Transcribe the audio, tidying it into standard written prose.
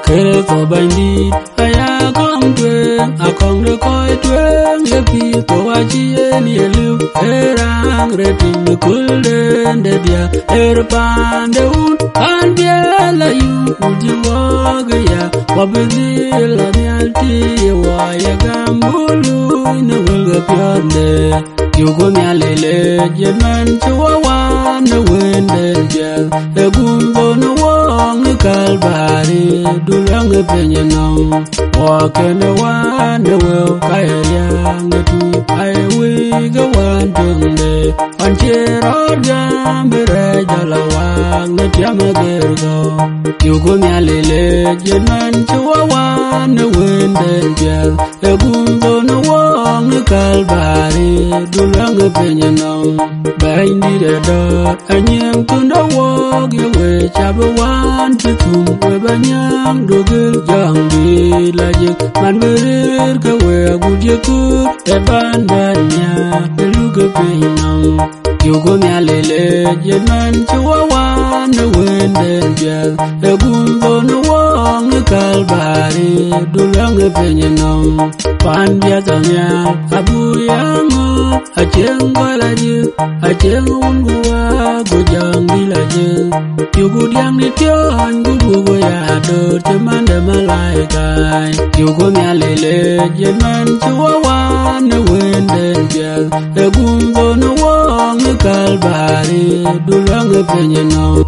Kere to bandit aya kom twen akong de koi twen ye pi to aji ni elu erang retin kulden de dia erpan de un an dia la yu uji waga ya wabdi la nyalti wa ya gambulu ne wulga pyande yugo nyalele jeman chwa na wende jel egumbo no wong kalbari dulang penyenong wakene wane we kaya ngatu ai we ga wandunde anjero jambere jalawang netiamagergo yugo nyalele jeman chwa wane wende jel egumbo no wong kalbari dulang penyenong baindi de dot anyang tunda wog yewe chabawan chitum we banyang dogel jangdi lajek man berir ka we aguje ku te bandanya eluge pinang yugo nyalele jenan chuawan wende jel egumbo no wong kalbari dulang penyenong pan biatanya abuyango acheng balaje acheng ungua gojang dilaje yugo diang ni tion gugu ya do temanda malaikai yugo nyalele jenan chuawan wende jel egumbo no wong kalbari dulang penyenong